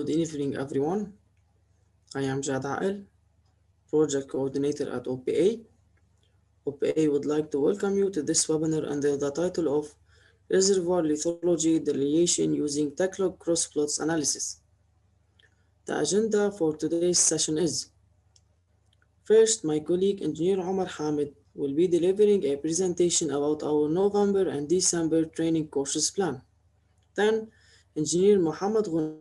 Good evening, everyone. I am Jad Ael, Project Coordinator at OPA. OPA would like to welcome you to this webinar under the title of Reservoir Lithology Delineation using Techlog Cross-Plots Analysis. The agenda for today's session is: first, my colleague Engineer Omar Hamid will be delivering a presentation about our November and December training courses plan. Then, Engineer Mohammed Ghunaim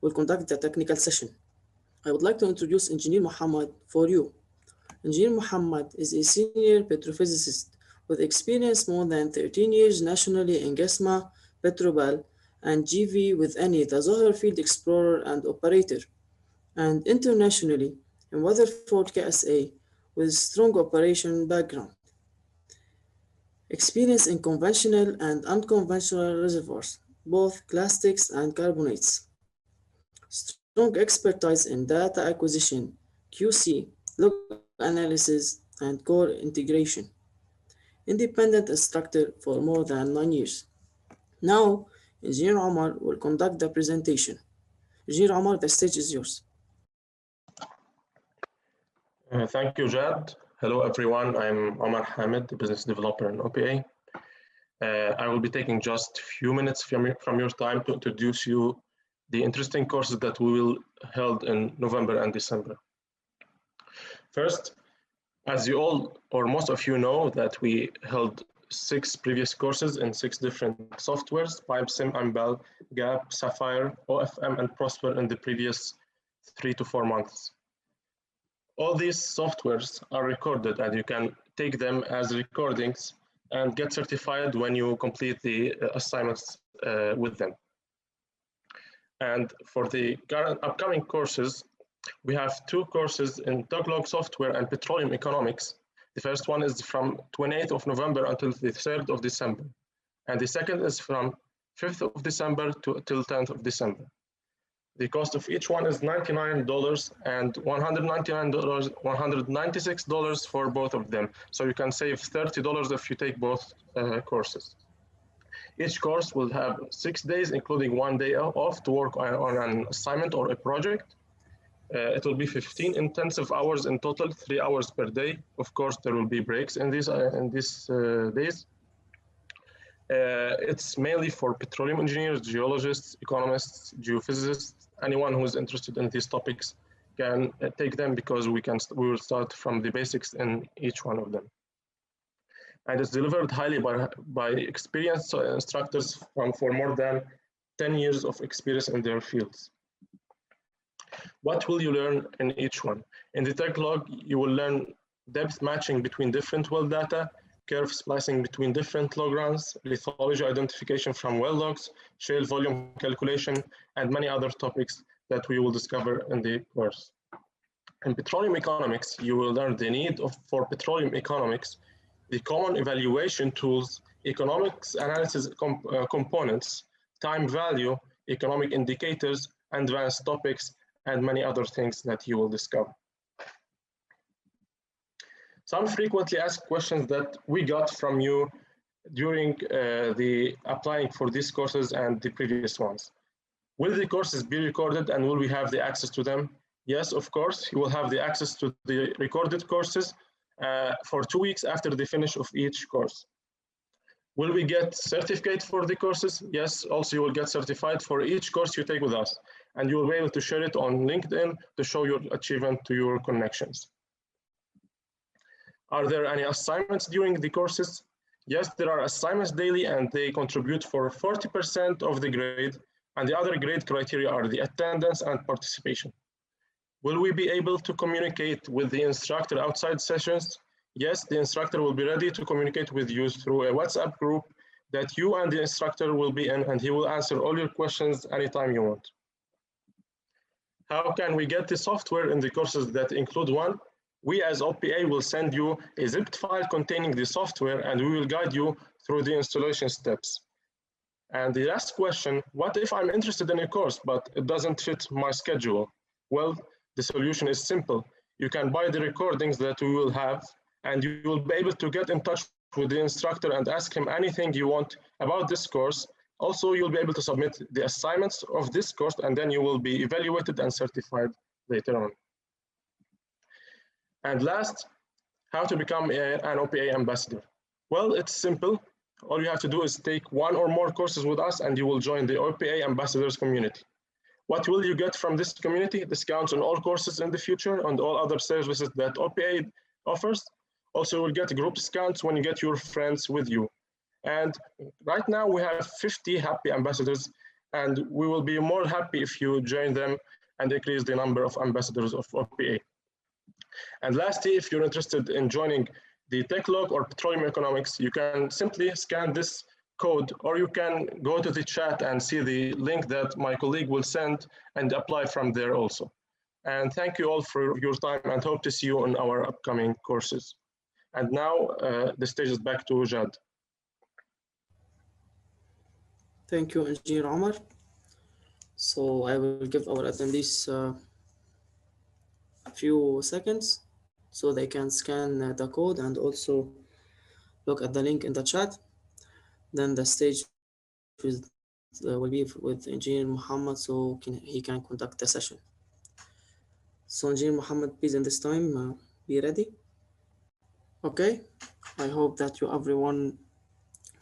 will conduct the technical session. I would like to introduce Engineer Muhammad for you. Engineer Muhammad is a senior petrophysicist with experience more than 13 years nationally in GESMA, Petrobel, and GV with ENI, the Zohar Field Explorer and Operator, and internationally in Weatherford KSA with strong operation background. Experience in conventional and unconventional reservoirs, both clastics and carbonates. Strong expertise in data acquisition, QC, log analysis, and core integration. Independent instructor for more than 9 years. Now, Engineer Omar will conduct the presentation. Engineer Omar, the stage is yours. Thank you, Jad. Hello, everyone. I'm Omar Hamid, the business developer in OPA. I will be taking just a few minutes from your time to introduce you the interesting courses that we will held in November and December. First, as you all or most of you know, that we held 6 previous courses in 6 different softwares: PipeSim, Ambel, GAP, Sapphire, OFM, and Prosper in the previous 3 to 4 months. All these softwares are recorded, and you can take them as recordings and get certified when you complete the assignments with them. And for the current upcoming courses, we have 2 courses in Techlog software and petroleum economics. The first one is from 28th of November until the 3rd of December. And the second is from 5th of December till 10th of December. The cost of each one is $99 and $199, $196 for both of them. So you can save $30 if you take both courses. Each course will have 6 days, including 1 day off to work on an assignment or a project. It will be 15 intensive hours in total, 3 hours per day. Of course, there will be breaks in these days. It's mainly for petroleum engineers, geologists, economists, geophysicists. Anyone who is interested in these topics can take them, because we will start from the basics in each one of them. And it's delivered highly by experienced instructors for more than 10 years of experience in their fields. What will you learn in each one? In the Techlog, you will learn depth matching between different well data, curve splicing between different log runs, lithology identification from well logs, shale volume calculation, and many other topics that we will discover in the course. In petroleum economics, you will learn the need for petroleum economics, the common evaluation tools, economics analysis components, time value, economic indicators, advanced topics, and many other things that you will discover. Some frequently asked questions that we got from you during the applying for these courses and the previous ones. Will the courses be recorded, and will we have the access to them? Yes, of course, you will have the access to the recorded courses for 2 weeks after the finish of each course. Will we get certificate for the courses? Yes, also you will get certified for each course you take with us, and you will be able to share it on LinkedIn to show your achievement to your connections. Are there any assignments during the courses? Yes, there are assignments daily, and they contribute for 40% of the grade, and the other grade criteria are the attendance and participation. Will we be able to communicate with the instructor outside sessions? Yes, the instructor will be ready to communicate with you through a WhatsApp group that you and the instructor will be in, and he will answer all your questions anytime you want. How can we get the software in the courses that include one? We as OPA will send you a zipped file containing the software, and we will guide you through the installation steps. And the last question, what if I'm interested in a course, but it doesn't fit my schedule? Well, the solution is simple. You can buy the recordings that we will have, and you will be able to get in touch with the instructor and ask him anything you want about this course, Also, you'll be able to submit the assignments of this course, and then you will be evaluated and certified later on. And last, how to become an OPA ambassador. Well, it's simple. All you have to do is take one or more courses with us, and you will join the OPA ambassadors community. What will you get from this community? Discounts on all courses in the future and all other services that OPA offers. Also, you will get group discounts when you get your friends with you. And right now we have 50 happy ambassadors, and we will be more happy if you join them and increase the number of ambassadors of OPA. And lastly, if you're interested in joining the Techlog or Petroleum Economics, you can simply scan this code, or you can go to the chat and see the link that my colleague will send and apply from there also. And thank you all for your time, and hope to see you on our upcoming courses. And now the stage is back to Jad. Thank you, Engineer Omar. So I will give our attendees a few seconds so they can scan the code and also look at the link in the chat. Then the stage will be with Engineer Muhammad, so he can conduct the session. So Engineer Muhammad, please in this time be ready. Okay, I hope that you everyone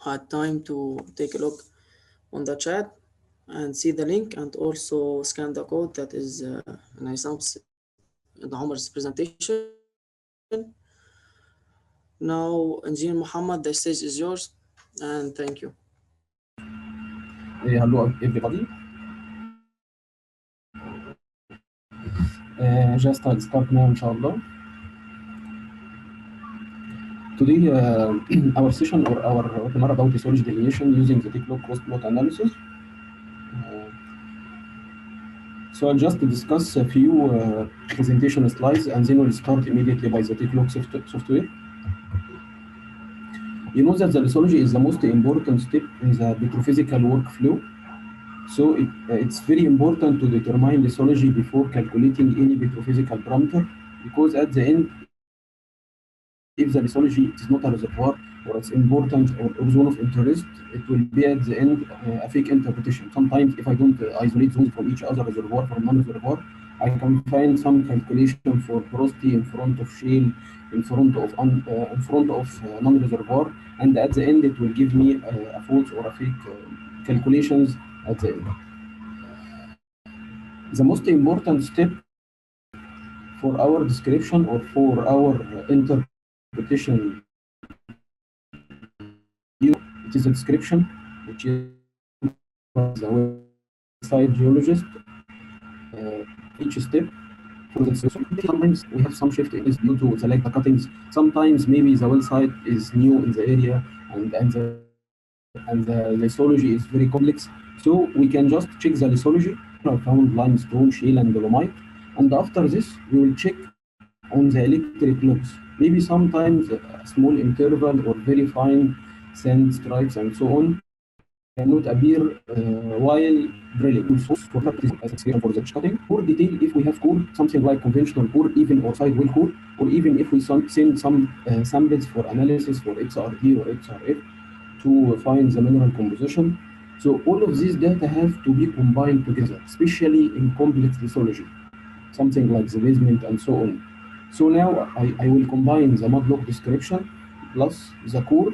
had time to take a look on the chat and see the link, and also scan the code that is in Omar's presentation. Now, Engineer Muhammad, the stage is yours, and thank you. Hello everybody. Just I'll start now, inshallah. Today, our session or our webinar about lithology delineation using the Techlog cross-plot analysis. So I'll just discuss a few presentation slides, and then we'll start immediately by the Techlog software. You know that the lithology is the most important step in the petrophysical workflow. So it's very important to determine lithology before calculating any petrophysical parameter, because at the end, if the lithology is not a reservoir or it's important or zone of interest, it will be at the end a fake interpretation. Sometimes if I don't isolate zones from each other, reservoir from non-reservoir, I can find some calculation for porosity in front of shale, in front of non-reservoir, and at the end it will give me a false or a fake calculations at the end. The most important step for our description or for our interpretation, it is a description, which is the website geologist. Each step for the description. Sometimes we have some shift in this due to select the cuttings. Sometimes maybe the well site is new in the area, and the lithology is very complex. So we can just check the lithology. I found limestone, shale, and dolomite, and after this we will check on the electric logs. Maybe sometimes a small interval or very fine sand stripes and so on cannot appear while drilling. So for the cutting, or detail if we have core, something like conventional core, even or side well core, or even if we send some samples for analysis for XRD or XRF to find the mineral composition. So all of these data have to be combined together, especially in complex lithology, something like the basement and so on. So now I will combine the mudlock description plus the core,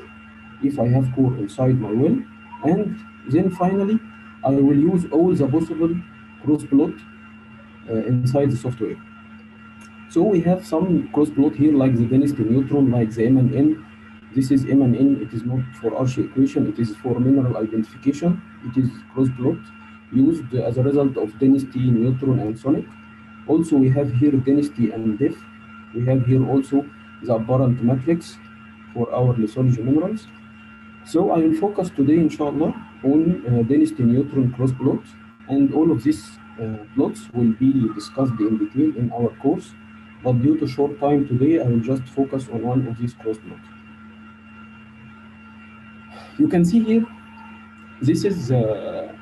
if I have core inside my well, and then finally I will use all the possible cross-plot inside the software. So we have some cross-plot here, like the density neutron, like the M and N. This is M and N, it is not for Archie equation, it is for mineral identification. It is cross-plot used as a result of density, neutron, and sonic. Also, we have here density and depth. We have here also the apparent matrix for our lithology minerals. So I will focus today, inshallah, on density neutron cross plot, and all of these plots will be discussed in detail in our course. But due to short time today, I will just focus on one of these cross plots. You can see here, this is a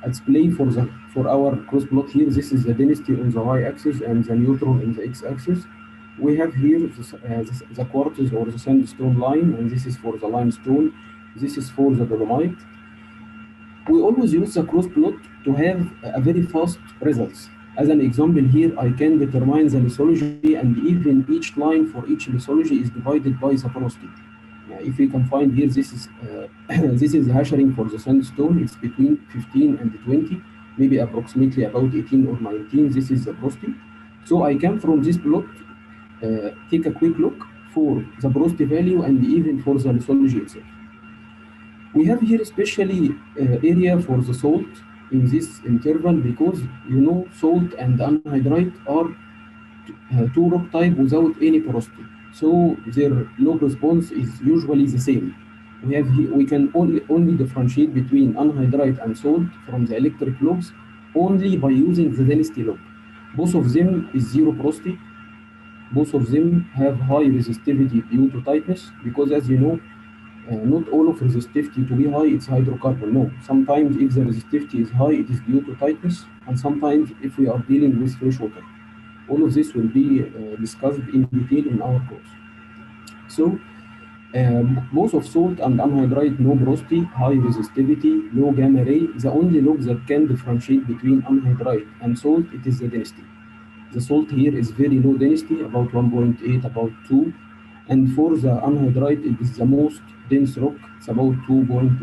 display for our cross plot here. This is the density on the y-axis and the neutron in the x-axis. We have here the quartz or the sandstone line, and this is for the limestone. This is for the dolomite. We always use the cross plot to have a very fast results. As an example here, I can determine the lithology, and even each line for each lithology is divided by the porosity. If we can find here, this is this is hashing for the sandstone. It's between 15 and 20, maybe approximately about 18 or 19. This is the porosity. So I can from this plot take a quick look for the porosity value and even for the lithology itself. We have here especially area for the salt in this interval because salt and anhydrite are two rock type without any porosity. So their log response is usually the same. We can only differentiate between anhydrite and salt from the electric logs only by using the density log. Both of them is zero porosity. Both of them have high resistivity due to tightness because, as you know, not all of resistivity to be high it's hydrocarbon. No, sometimes if the resistivity is high it is due to tightness, and sometimes if we are dealing with fresh water. All of this will be discussed in detail in our course. So both of salt and anhydrite, no porosity, high resistivity, no gamma ray. The only log that can differentiate between anhydrite and salt, it is the density. The salt here is very low density, about 1.8, about 2. And for the anhydrite, it is the most dense rock. It's about 2.9,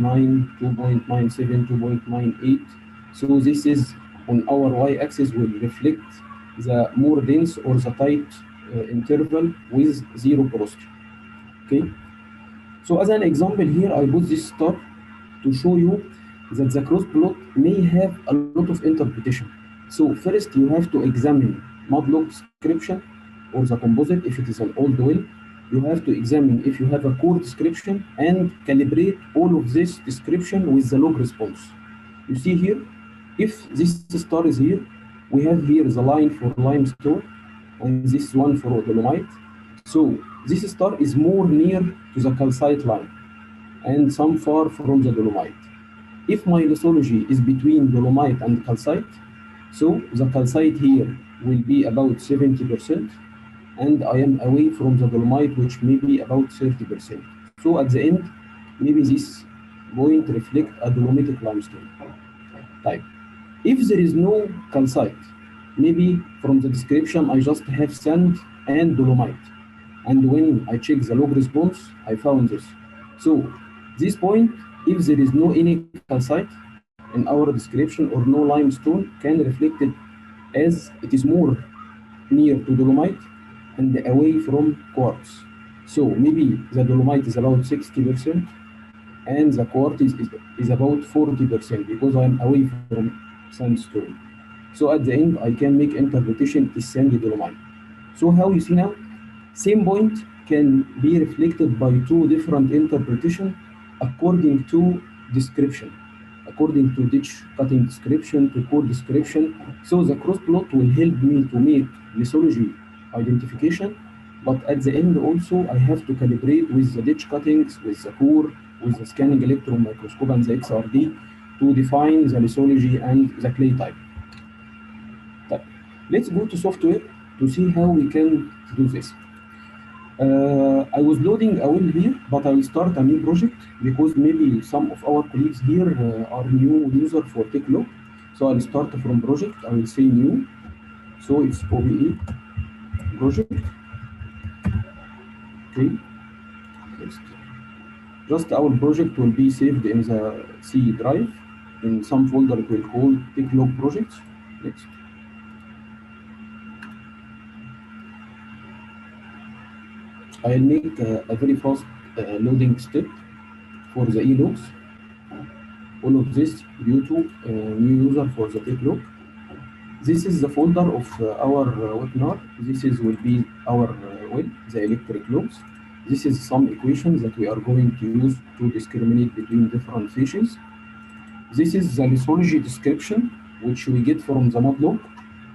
2.97, 2.98. So this is on our y-axis will reflect the more dense or the tight interval with zero porosity. Okay. So as an example here, I put this star to show you that the cross plot may have a lot of interpretation. So first you have to examine modlog description or the composite if it is an old well. You have to examine if you have a core description and calibrate all of this description with the log response. You see here, if this star is here, we have here the line for limestone and this one for dolomite. So this star is more near to the calcite line and some far from the dolomite. If my lithology is between dolomite and calcite, so the calcite here will be about 70%, and I am away from the dolomite, which may be about 30%. So at the end, maybe this point reflect a dolomitic limestone type. If there is no calcite, maybe from the description I just have sand and dolomite. And when I check the log response, I found this. So this point, if there is no any calcite in our description or no limestone, can reflect it as it is more near to dolomite and away from quartz. So maybe the dolomite is about 60% and the quartz is about 40% because I'm away from sandstone. So at the end, I can make interpretation it is sandy dolomite. So how you see now, same point can be reflected by two different interpretations according to description, according to ditch cutting description, to core description. So the cross plot will help me to make lithology identification, but at the end also I have to calibrate with the ditch cuttings, with the core, with the scanning electron microscope and the XRD to define the lithology and the clay type. Let's go to software to see how we can do this. I was loading a well here, but I will start a new project because maybe some of our colleagues here are new user for Techlog. So I'll start from project. I will say new. So it's OBE project. Okay. Just our project will be saved in the C drive. In some folder it will call Techlog projects. Next. I'll make a very fast loading step for the e-logs. All of this due to new user for the Techlog. This is the folder of our webinar. This will be our well, the electric logs. This is some equations that we are going to use to discriminate between different fishes. This is the lithology description, which we get from the modlog.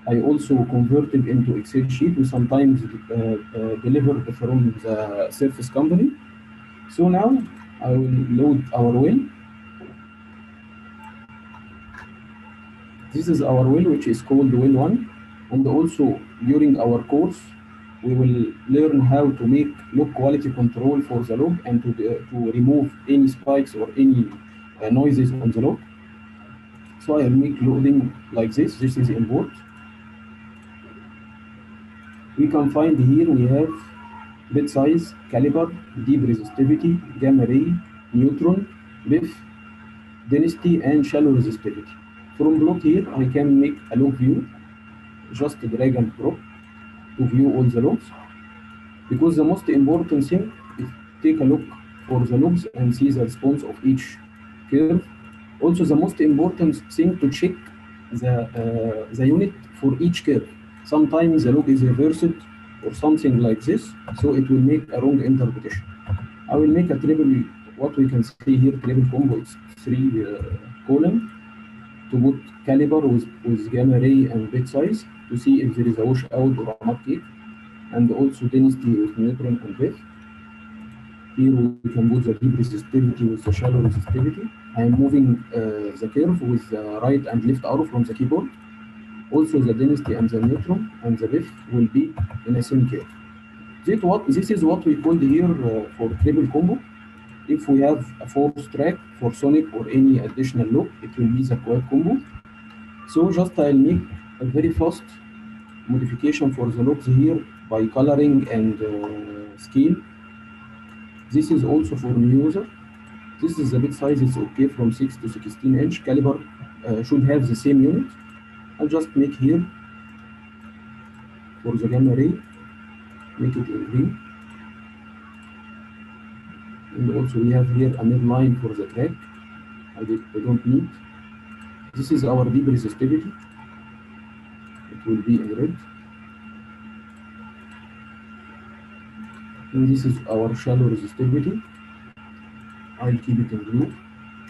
I also converted into Excel sheet. We sometimes deliver from the surface company. So now I will load our well. This is our well, which is called well 1. And also during our course, we will learn how to make log quality control for the log and to remove any spikes or any noises on the log. So I'll make loading like this. This is import. We can find here we have bit size, caliber, deep resistivity, gamma ray, neutron, BIF, density, and shallow resistivity. From plot here, I can make a log view, just drag and drop to view all the logs. Because the most important thing is take a look for the logs and see the response of each curve. Also, the most important thing to check the unit for each curve. Sometimes the log is reversed or something like this, so it will make a wrong interpretation. I will make a triple, what we can see here, triple combo. It's 3 column to put caliber with gamma ray and bit size to see if there is a washout or a mud cake, and also density with neutron and BIF. Here we can put the deep resistivity with the shallow resistivity. I am moving the curve with the right and left arrow from the keyboard. Also the density and the neutron and the BIF will be in a same curve. This is what we called here for triple combo. If we have a fourth track for sonic or any additional loop, it will be the quad combo. So just I'll make a very fast modification for the loops here by coloring and scale. This is also for new user. This is the bit size, it's okay from 6 to 16 inch. Caliber should have the same unit. I'll just make here for the gamma ray, make it in green. And also we have here a midline for the track. I don't need. This is our deep resistivity. It will be in red. And this is our shallow resistivity. I'll keep it in blue.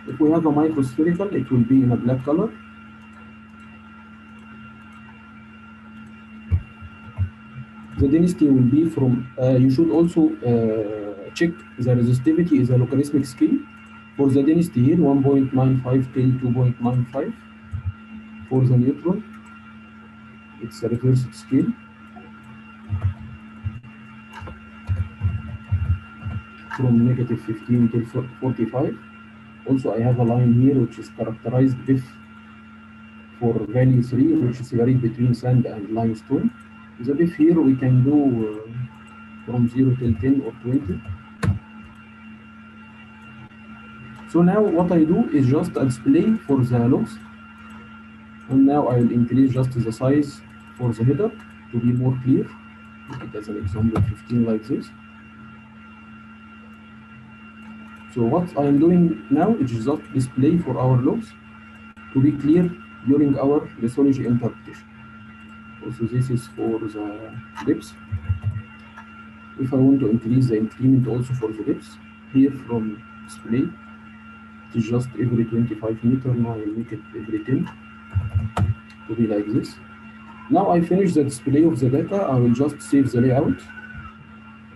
If we have a microspherical, it will be in a black color. The density will be from, you should also check the resistivity is a logarithmic scale. For the density here, 1.95 till 2.95. For the neutron, it's a reversed scale. From negative 15 till 45. Also, I have a line here which is characterized BIF for value 3, which is varied between sand and limestone. The BIF here we can do from 0 till 10 or 20. So now what I do is just a display for the logs. And now I will increase just the size for the header to be more clear. Make it as an example 15 like this. So what I am doing now is just display for our logs to be clear during our lithology interpretation. Also this is for the depths. If I want to increase the increment also for the depths, here from display, it is just every 25 meters. Now I will make it every 10 to be like this. Now I finish the display of the data. I will just save the layout.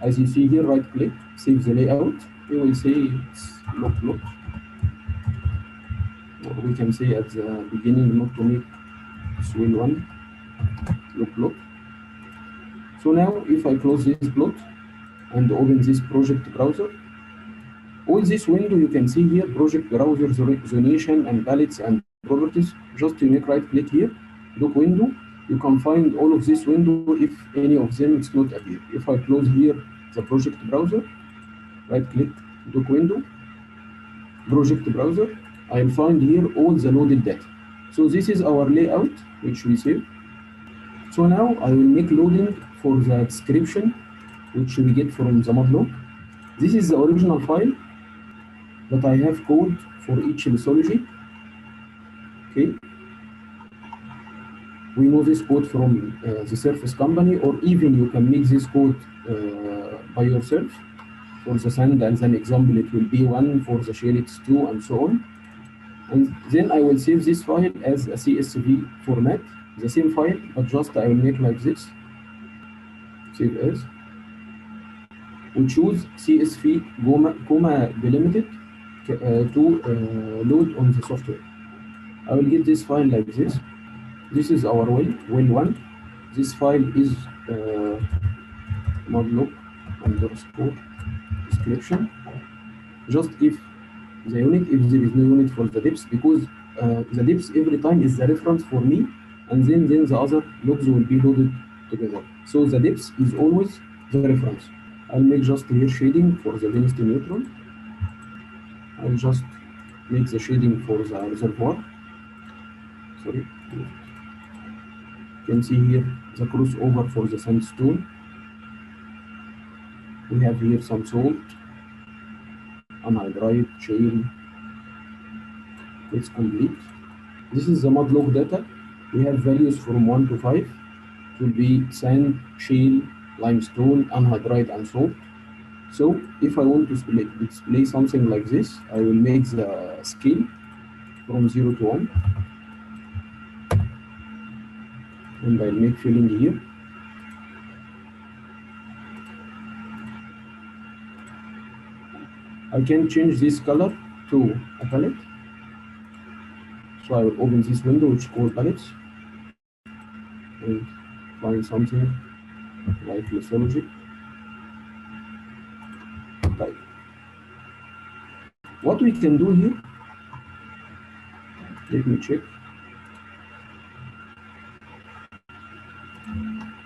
As you see here, right click, save the layout. We will say it's log plot. Or we can say at the beginning not to make swell one, log plot. So now if I close this plot and open this project browser, all this window you can see here, project browser, zonation and palettes and properties. Just you make right click here, doc window. You can find all of this window if any of them is not appear. If I close here the project browser, right click, doc window, project browser, I'll find here all the loaded data. So this is our layout which we save. So now I will make loading for the description which we get from the modlog. This is the original file that I have code for each lithology. Okay. We know this code from the surface company, or even you can make this code by yourself. For the sand, as an example, it will be 1, for the shale it's 2, and so on. And then I will save this file as a CSV format, the same file, but just I will make like this, save as. We choose CSV, comma delimited to load on the software. I will get this file like this. This is our well 1. This file is modlog underscore description. Just give the unit if there is no unit for the depths, because the depth every time is the reference for me, and then the other logs will be loaded together. So the depth is always the reference. I'll make just here shading for the density neutron. I'll just make the shading for the reservoir. Sorry. You can see here the crossover for the sandstone. We have here some salt, anhydrite, shale. It's complete. This is the mud log data. We have values from 1 to 5. It will be sand, shale, limestone, anhydrite, and salt. So if I want to display something like this, I will make the scale from 0 to 1. And I'll make filling here. I can change this color to a palette. So I will open this window which is called palettes and find something like lithology. Right. What we can do here, let me check.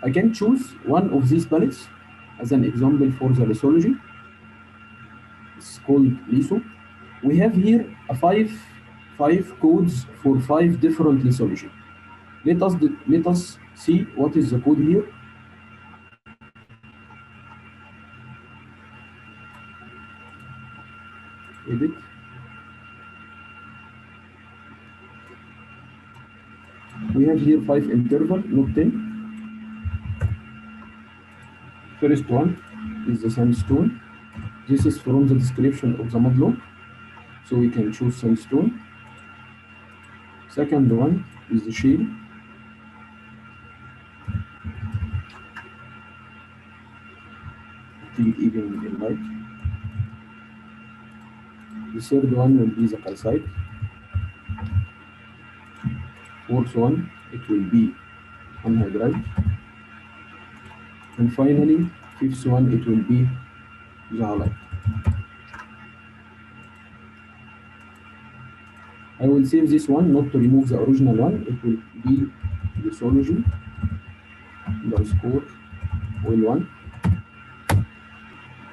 I can choose one of these palettes as an example for the lithology. It's called litho. We have here a five codes for 5 different lithology. Let us see what is the code here. Edit. We have here 5 interval, not 10. First one is the sandstone. This is from the description of the mud log, so we can choose sandstone. Second one is the shale. Even in light. The third one will be the calcite. Fourth one, it will be anhydrite. And finally, fifth one, it will be the halite. I will save this one, not to remove the original one. It will be lithology _ oil 1.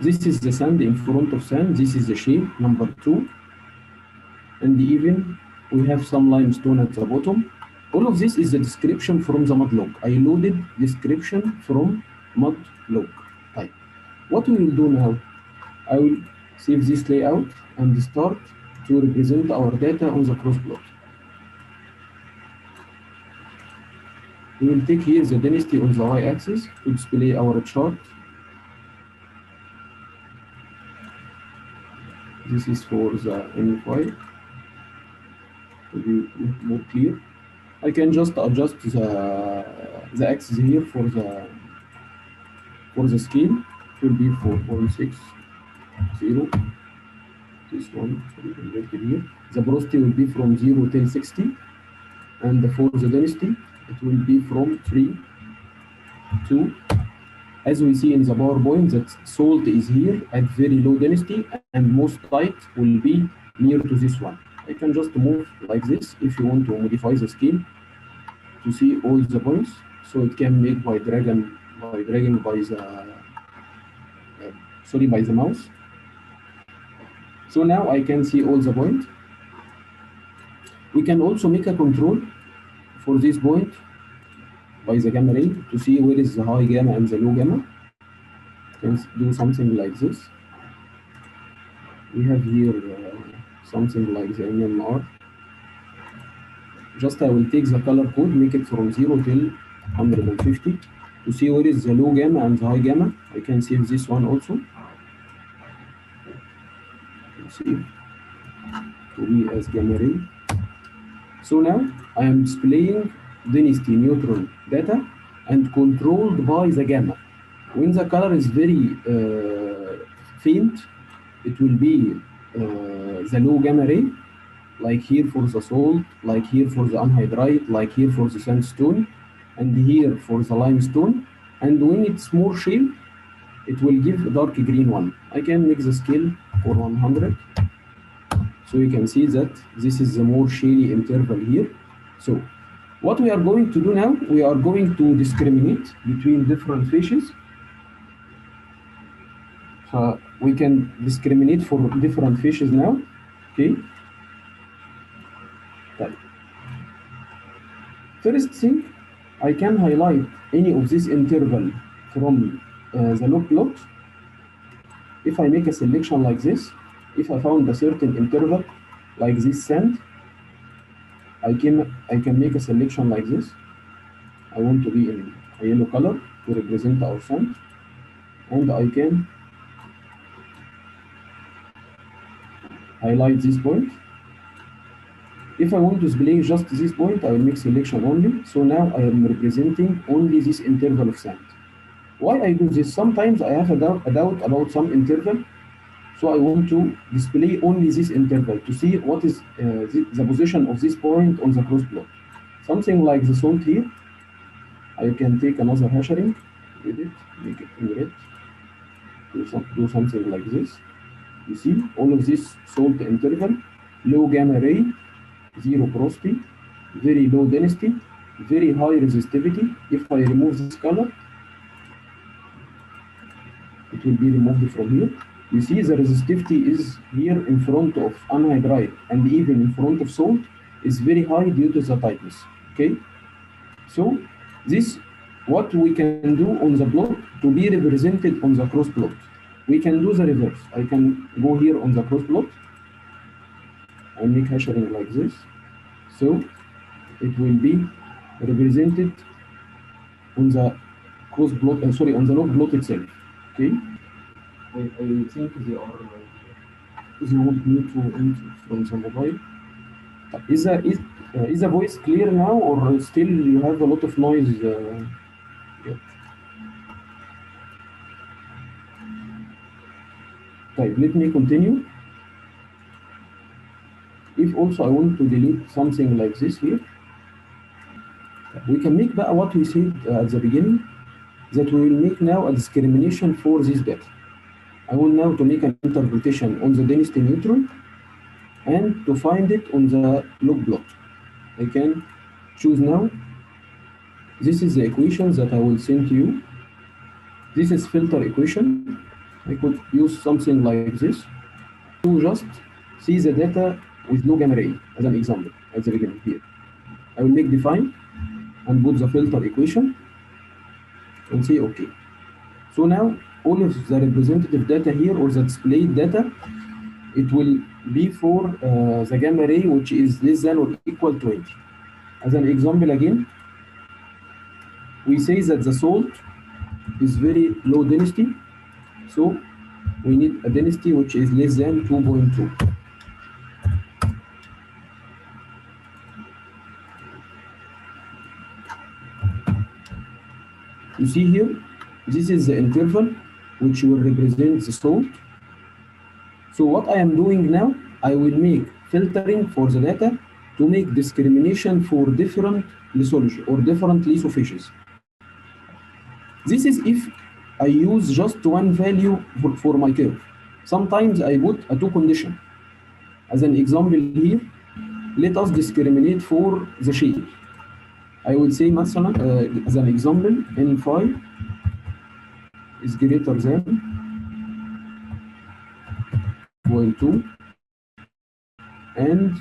This is the sand in front of sand. This is the shale, number 2. And even we have some limestone at the bottom. All of this is the description from the mud log. I loaded description from mud log type. What we will do now, I will save this layout and start to represent our data on the cross plot. We will take here the density on the y-axis to display our chart. This is for the NFI to be more clear. I can just adjust the axis here for the scale. It will be 4.60. This one converted here. The porosity will be from 0 till 60, and for the density it will be from 3 to. As we see in the PowerPoint, that salt is here at very low density, and most tight will be near to this one. I can just move like this if you want to modify the scale to see all the points. So it can make by dragging by the mouse. So now I can see all the points. We can also make a control for this point by the gamma ray to see where is the high gamma and the low gamma. Can do something like this. We have here something like the NMR. Just I will take the color code, make it from 0 till 150 to see where is the low gamma and the high gamma. I can save this one also. Save to be as gamma ray. So now I am displaying density neutron data and controlled by the gamma. When the color is very faint, it will be the low gamma ray, like here for the salt, like here for the anhydrite, like here for the sandstone, and here for the limestone. And when it's more shale, it will give a dark green one. I can make the scale for 100. So you can see that this is the more shaly interval here. So what we are going to do now, we are going to discriminate between different fishes. We can discriminate for different fishes now. Okay. First thing, I can highlight any of this interval from the log plot. If I make a selection like this, if I found a certain interval like this sand, I can make a selection like this. I want to be in a yellow color to represent our sand, and I can highlight this point. If I want to display just this point, I will make selection only. So now I am representing only this interval of sand. Why I do this? Sometimes I have a doubt about some interval, so I want to display only this interval to see what is the position of this point on the cross plot. Something like the salt here. I can take another hashing with it, make it in red, do something like this. You see all of this salt interval, low gamma ray, zero porosity, very low density, very high resistivity. If I remove this color, it will be removed from here. You see the resistivity is here in front of anhydride and even in front of salt is very high due to the tightness. Okay, so this what we can do on the plot to be represented on the cross plot. We can do the reverse. I can go here on the cross plot and make hashing like this. So it will be represented on the cross plot, on the log plot itself. Okay. I think they want me to enter from the mobile. Is the voice clear now, or still you have a lot of noise? Yet? Right, let me continue. If also I want to delete something like this here, we can make what we said at the beginning, that we will make now a discrimination for this data. I want now to make an interpretation on the density neutron and to find it on the log plot. I can choose now. This is the equation that I will send to you. This is filter equation. I could use something like this to just see the data with low gamma ray as an example at the beginning here. I will make define and put the filter equation and say OK. So now all of the representative data here, or the displayed data, it will be for the gamma ray which is less than or equal to 20. As an example again, we say that the salt is very low density, so we need a density which is less than 2.2. You see here, this is the interval which will represent the salt. So what I am doing now, I will make filtering for the data to make discrimination for different lithology or different lithophases. This is if I use just one value for my curve. Sometimes I put a two condition. As an example here, let us discriminate for the shale. I will say مثلا as an example, N5 is greater than 0.2 and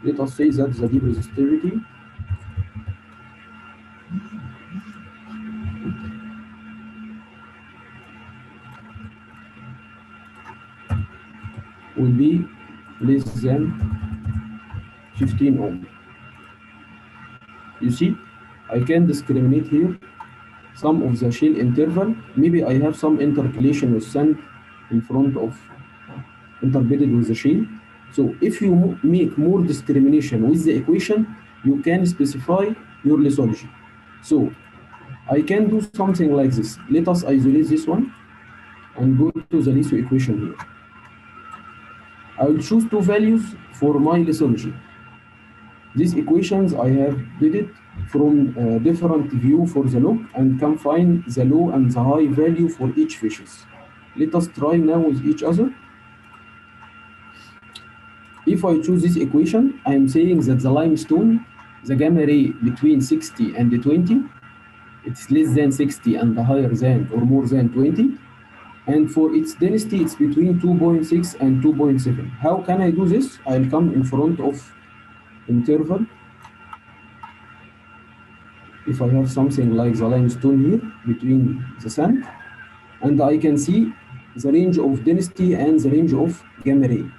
let us say that the deep resistivity will be less than 15 ohm. You see, I can discriminate here some of the shale interval. Maybe I have some intercalation with sand in front of interbedded with the shale. So if you make more discrimination with the equation, you can specify your lithology. So I can do something like this. Let us isolate this one and go to the litho equation here. I will choose two values for my lithology. These equations I have did it from a different view for the log and can find the low and the high value for each fishes. Let us try now with each other. If I choose this equation, I am saying that the limestone, the gamma ray between 60 and 20, it's less than 60 and higher than or more than 20. And for its density, it's between 2.6 and 2.7. How can I do this? I'll come in front of interval. If I have something like the limestone here between the sand, and I can see the range of density and the range of gamma ray.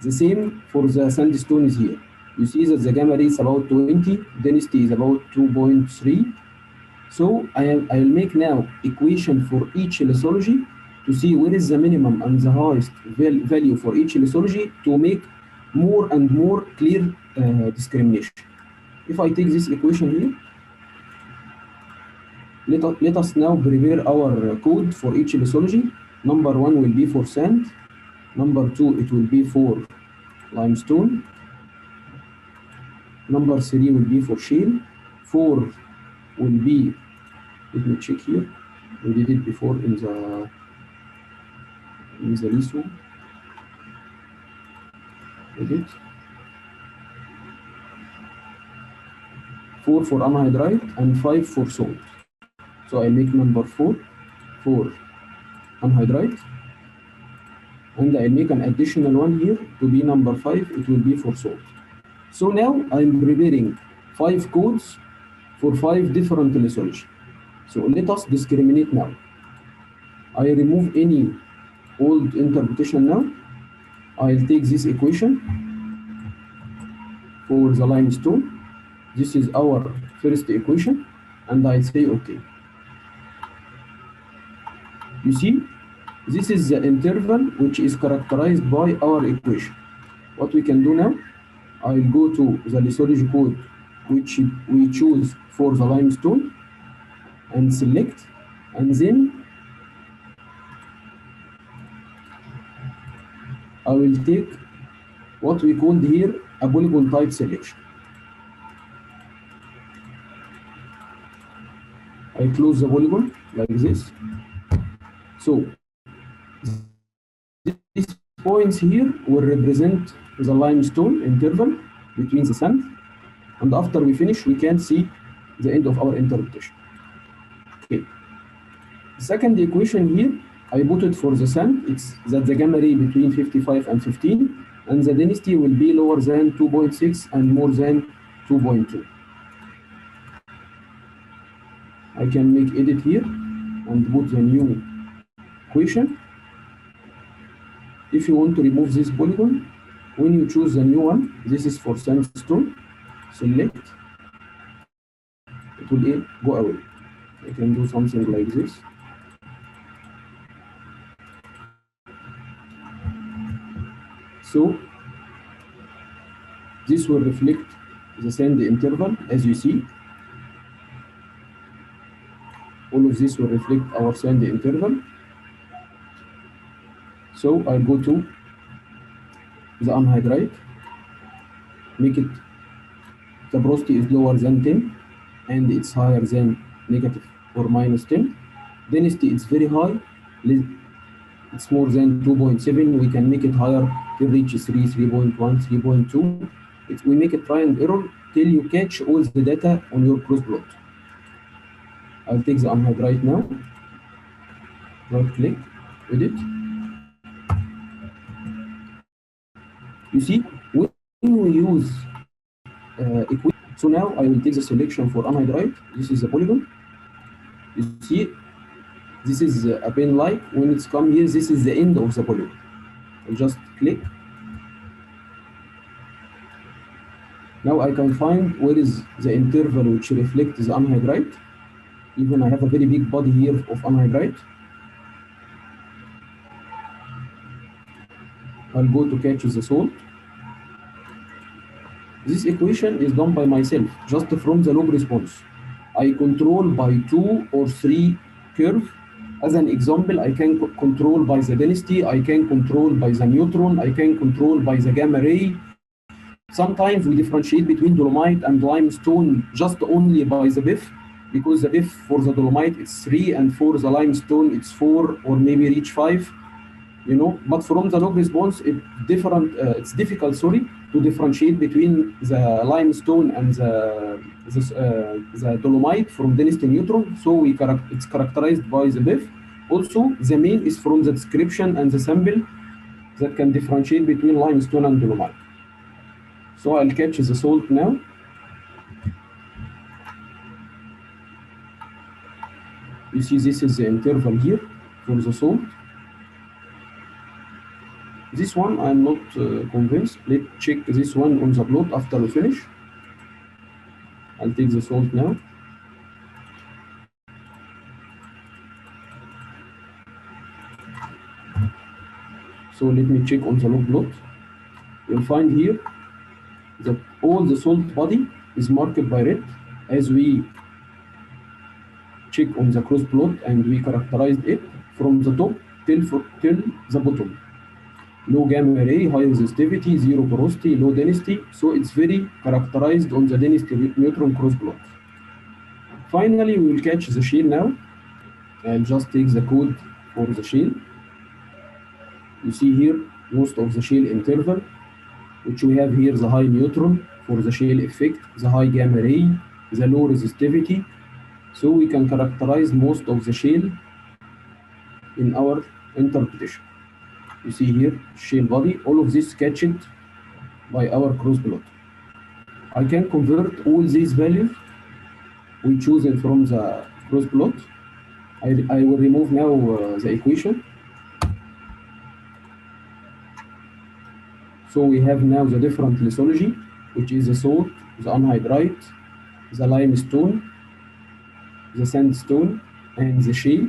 The same for the sandstone is here. You see that the gamma ray is about 20, density is about 2.3. So I'll make now equation for each lithology to see where is the minimum and the highest value for each lithology to make more and more clear discrimination. If I take this equation here, let us now prepare our code for each lithology. Number 1 will be for sand. Number 2, it will be for limestone. Number 3 will be for shale. 4 will be, let me check here. We did it before in the LISO. Edit. 4 for anhydrite and 5 for salt. So I make number 4 for anhydrite, and I make an additional one here to be number 5. It will be for salt. So now I'm preparing 5 codes for 5 different lithology. So let us discriminate now. I remove any old interpretation now. I'll take this equation for the limestone. This is our first equation, and I say okay. You see, this is the interval which is characterized by our equation. What we can do now, I'll go to the lithology code which we choose for the limestone and select, and then I will take what we called here a polygon type selection. I close the polygon like this. So these points here will represent the limestone interval between the sand, and after we finish, we can see the end of our interpretation. Okay. The second equation here, I put it for the sand. It's that the gamma ray between 55 and 15, and the density will be lower than 2.6 and more than 2.2. I can make edit here and put the new equation. If you want to remove this polygon, when you choose the new one, this is for sandstone, select, it will go away. I can do something like this. So this will reflect the sand interval, as you see. All of this will reflect our sand interval. So I'll go to the anhydrite, make it, the porosity is lower than 10 and it's higher than negative or minus 10. Density is very high, it's more than 2.7. We can make it higher till reach 3, 3.1, 3.2. We make a try and error till you catch all the data on your cross plot. I'll take the anhydrite now, right click, edit. You see, when we use equation, so now I will take the selection for anhydrite. This is the polygon. You see, this is a pen like. When it's come here, this is the end of the polygon. I'll just click. Now I can find where is the interval which reflects the anhydrite. Even I have a very big body here of anhydrite. I'll go to catch the salt. This equation is done by myself, just from the log response. I control by 2 or 3 curve. As an example, I can control by the density, I can control by the neutron, I can control by the gamma ray. Sometimes we differentiate between dolomite and limestone just only by the BIF. because the BIF for the dolomite it's 3 and for the limestone it's 4 or maybe reach 5, you know. But from the log response it's difficult, sorry, to differentiate between the limestone and the dolomite from density neutron. So it's characterized by the BIF. Also the main is from the description and the sample that can differentiate between limestone and dolomite. So I'll catch the salt now. You see this is the interval here for the salt. This one I'm not convinced. Let's check this one on the plot after we finish. I'll take the salt now. So let me check on the log plot. You'll find here that all the salt body is marked by red as we check on the cross plot and we characterized it from the top till the bottom. Low gamma ray, high resistivity, zero porosity, low density. So it's very characterized on the density neutron cross plot. Finally, we will catch the shale now. I'll just take the code for the shale. You see here most of the shale interval, which we have here the high neutron for the shale effect, the high gamma ray, the low resistivity. So we can characterize most of the shale in our interpretation. You see here shale body, all of this catched by our cross plot. I can convert all these values we chosen from the cross plot. I will remove now the equation. So we have now the different lithology, which is the salt, the anhydrite, the limestone, the sandstone, and the shale.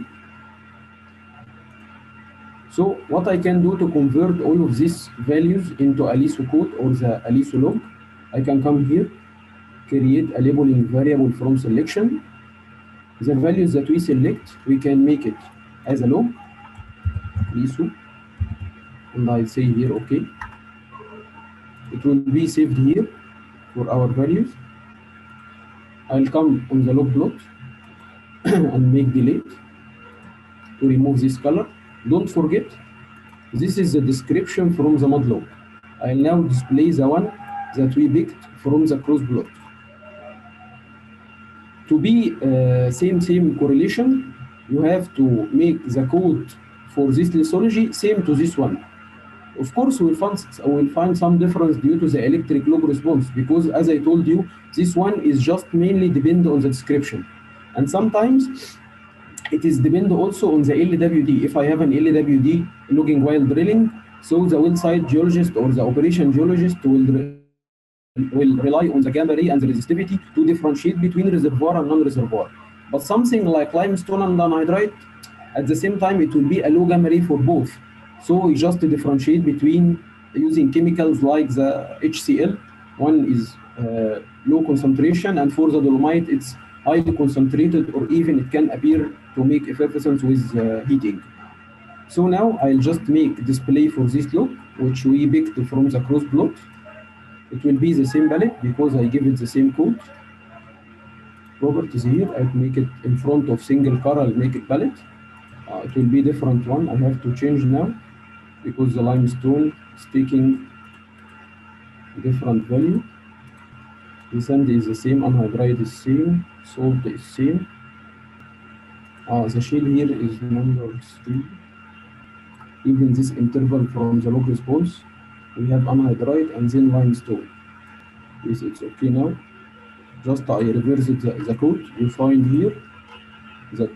So what I can do to convert all of these values into a litho code or the litho log, I can come here, create a labeling variable from selection. The values that we select, we can make it as a log, litho, and I'll say here, okay. It will be saved here for our values. I'll come on the log plot and make delete to remove this color. Don't forget, this is the description from the mod log. I'll now display the one that we picked from the cross plot. To be same correlation, you have to make the code for this lithology same to this one. Of course, we'll find some difference due to the electric log response, because as I told you, this one is just mainly depend on the description. And sometimes it is depend also on the LWD. If I have an LWD logging while drilling, so the well site geologist or the operation geologist will rely on the gamma ray and the resistivity to differentiate between reservoir and non-reservoir. But something like limestone and anhydrite, at the same time, it will be a low gamma ray for both. So we just differentiate between using chemicals like the HCl. One is low concentration, and for the dolomite, it's highly concentrated, or even it can appear to make effervescence with heating. So now I'll just make display for this log, which we picked from the cross plot. It will be the same palette because I give it the same code. Properties here, I'll make it in front of single car, I'll make it palette. It will be different one. I have to change now because the limestone is taking different value. The sand is the same, anhydrite is same, salt is same. The shale here is number 3. Even this interval from the log response, we have anhydrite and then limestone. Yes, it's okay now. Just I reverse the code. You find here that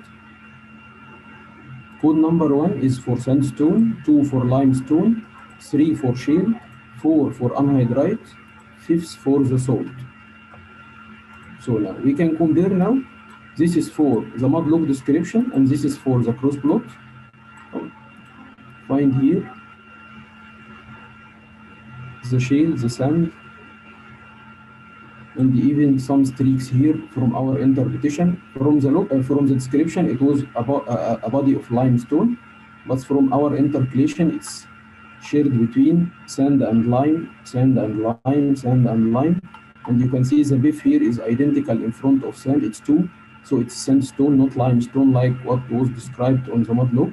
code number 1 is for sandstone, 2 for limestone, 3 for shale, 4 for anhydrite, 5 for the salt. So now we can compare now. This is for the mod log description and this is for the cross plot. Find here the shale, the sand, and even some streaks here from our interpretation. From the log, from the description, it was about a body of limestone, but from our interpolation, it's shared between sand and lime, sand and lime, sand and lime. And you can see the BIF here is identical in front of sand, it's 2, So it's sandstone, not limestone like what was described on the mud log.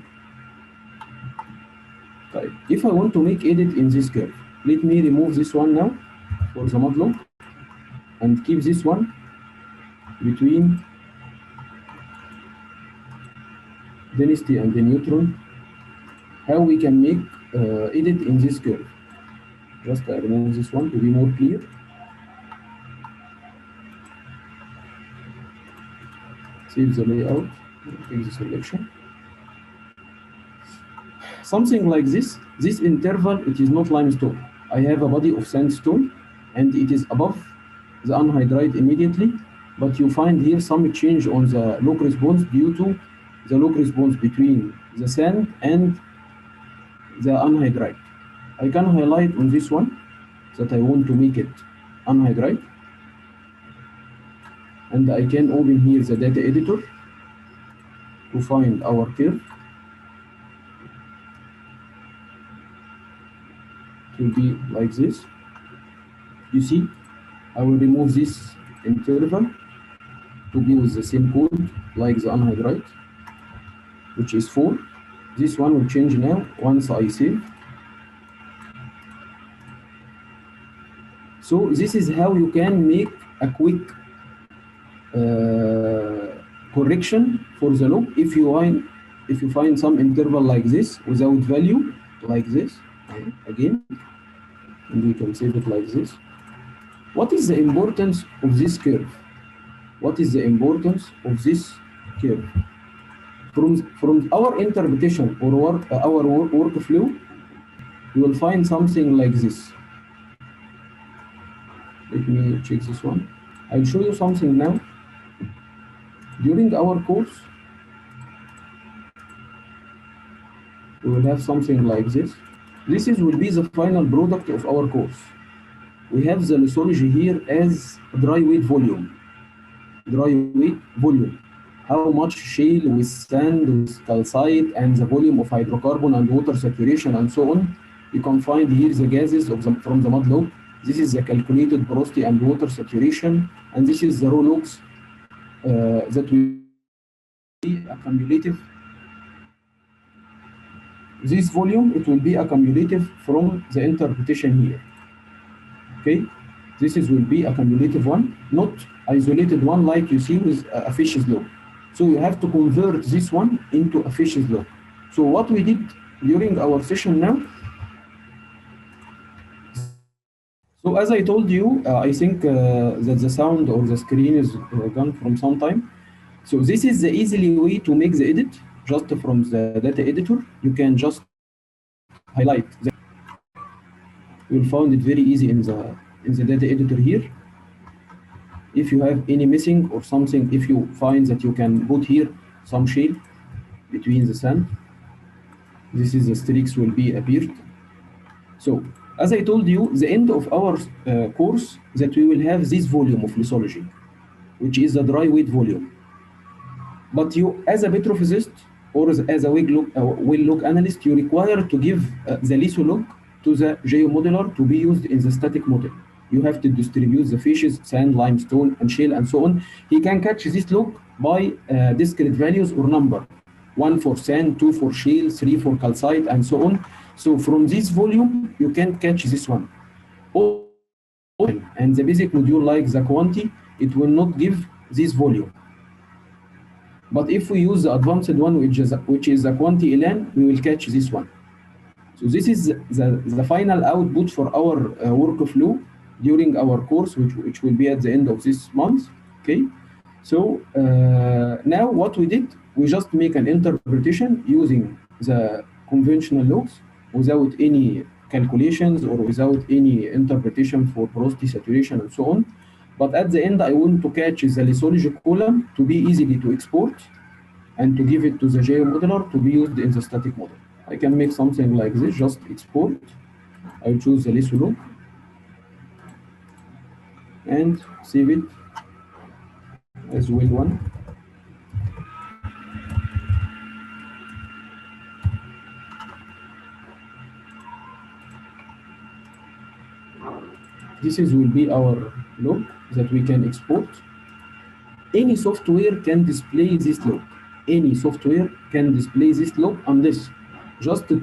If I want to make edit in this curve, let me remove this one now for the mud log and keep this one between density and the neutron. How we can make edit in this curve? Just I remove this one to be more clear. Save the layout, take the selection. Something like this. This interval, it is not limestone. I have a body of sandstone and it is above the anhydrite immediately, but you find here some change on the log response due to the log response between the sand and the anhydrite. I can highlight on this one that I want to make it anhydrite, and I can open here the data editor to find our curve. It will be like this. You see, I will remove this interval to be with the same code like the anhydrite, which is 4. This one will change now once I save. So this is how you can make a quick correction for the log if you find some interval like this without value, like this again, and we can save it like this. What is the importance of this curve? What is the importance of this curve? From our interpretation or our workflow, you will find something like this. Let me check this one. I'll show you something now. During our course, we will have something like this. Will be the final product of our course. We have the lithology here as dry weight volume. Dry weight volume. How much shale with sand, with calcite, and the volume of hydrocarbon and water saturation and so on. You can find here the gases from the mud log. This is the calculated porosity and water saturation, and this is the raw logs that will be accumulative. This volume, it will be accumulative from the interpretation here. Okay, will be a cumulative one, not isolated one like you see with a fish's log. So you have to convert this one into a fish's log. So what we did during our session now. So as I told you, I think that the sound or the screen is gone from some time. So this is the easily way to make the edit just from the data editor. You can just highlight. You'll find it very easy in the data editor here. If you have any missing or something, if you find that you can put here some shale between the sand, this is the streaks will be appeared. So as I told you, the end of our course that we will have this volume of lithology, which is the dry weight volume. But you, as a petrophysicist or as a well log analyst, you require to give the litholog to the geomodeler to be used in the static model. You have to distribute the fishes, sand, limestone, and shale, and so on. He can catch this log by discrete values or number. 1 for sand, 2 for shale, 3 for calcite, and so on. So from this volume, you can catch this one. And the basic module like the quantity, it will not give this volume. But if we use the advanced one, which is the quantity elan, we will catch this one. So this is the final output for our workflow during our course, which will be at the end of this month. Okay. So now what we did, we just make an interpretation using the conventional logs without any calculations or without any interpretation for porosity, saturation, and so on. But at the end, I want to catch the lithology column to be easily to export and to give it to the geomodeler to be used in the static model. I can make something like this, just export. I choose the litholog and save it as well one. Will be our log that we can export. Any software can display this log. Any software can display this log unless just to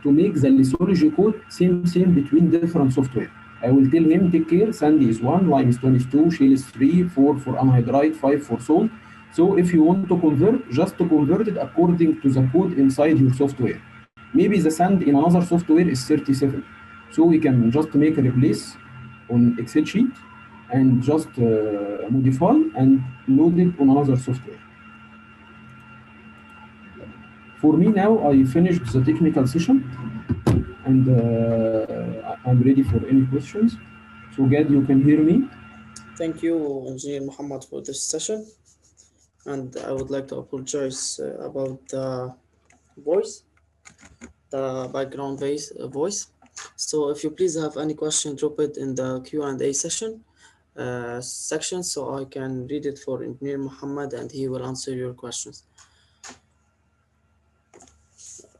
make the lithology code same between different software. I will tell him take care, sandy is 1, limestone is 2, shale is 3, 4 for anhydrite, 5 for salt. So if you want to convert, just to convert it according to the code inside your software. Maybe the sand in another software is 37. So we can just make a replace on Excel sheet and just modify and load it on another software. For me now, I finished the technical session and I'm ready for any questions. So Gad, you can hear me? Thank you, Engineer Muhammad, for this session. And I would like to apologize about the voice, the background voice. So if you please have any question, drop it in the Q&A section, so I can read it for Engineer Muhammad and he will answer your questions.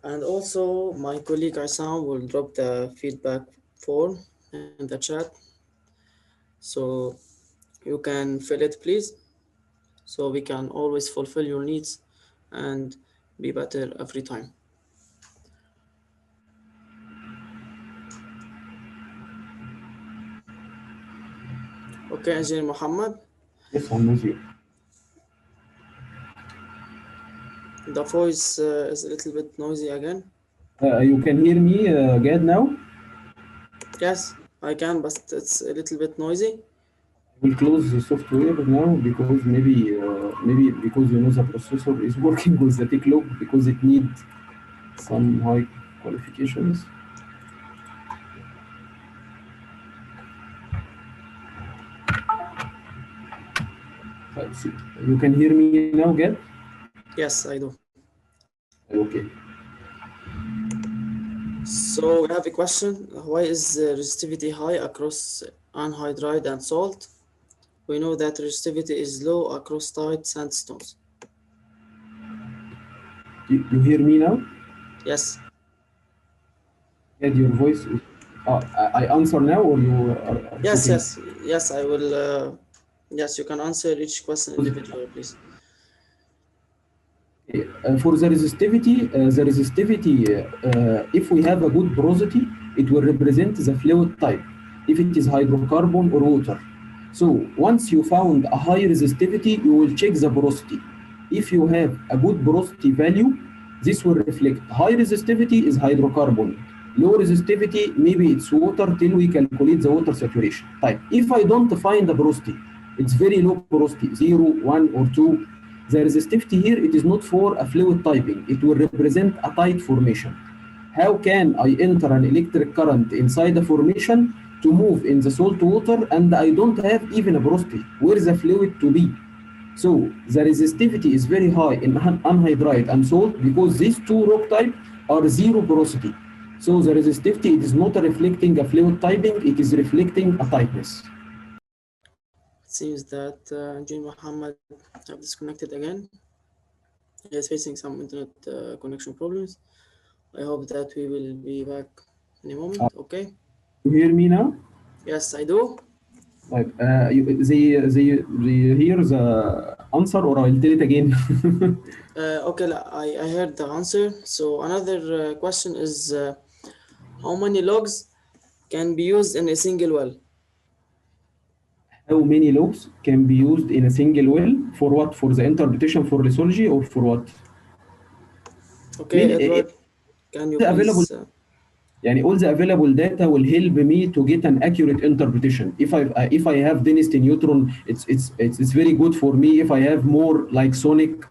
And also my colleague Isam will drop the feedback form in the chat, so you can fill it please, so we can always fulfill your needs and be better every time. Okay, Engineer Muhammad, Yes, I'm with you. the voice is a little bit noisy again. You can hear me, Gad, now? Yes, I can, but it's a little bit noisy. I will close the software now because maybe because the processor is working with the Techlog because it needs some high qualifications. Let's see. You can hear me now, Gad? Yes, I do. Okay. So we have a question. Why is the resistivity high across anhydride and salt? We know that resistivity is low across tight sandstones. You hear me now? Yes. Gad, your voice is... I answer now or you are Yes, talking? yes, I will. Yes, you can answer each question individually, please. For the resistivity, if we have a good porosity, it will represent the fluid type, if it is hydrocarbon or water. So once you found a high resistivity, you will check the porosity. If you have a good porosity value, this will reflect high resistivity is hydrocarbon. Low resistivity, maybe it's water till we calculate the water saturation type. If I don't find the porosity, it's very low porosity, 0, 1, or 2. The resistivity here, it is not for a fluid typing. It will represent a tight formation. How can I enter an electric current inside a formation to move in the salt water and I don't have even a porosity? Where is the fluid to be? So the resistivity is very high in anhydrite and salt because these two rock types are zero porosity. So the resistivity, it is not reflecting a fluid typing, it is reflecting a tightness. It seems that Engineer Muhammad have disconnected again. He is facing some internet connection problems. I hope that we will be back in a moment. Okay. You hear me now? Yes, I do. Like, they hear the answer or I'll tell it again? Okay, I heard the answer. So another question is how many logs can be used in a single well? How many logs can be used in a single well? For what? For the interpretation for lithology or for what? Okay, Edward, can you Available. please? يعني all the available data will help me to get an accurate interpretation. If I have density neutron, it's very good for me. If I have more like sonic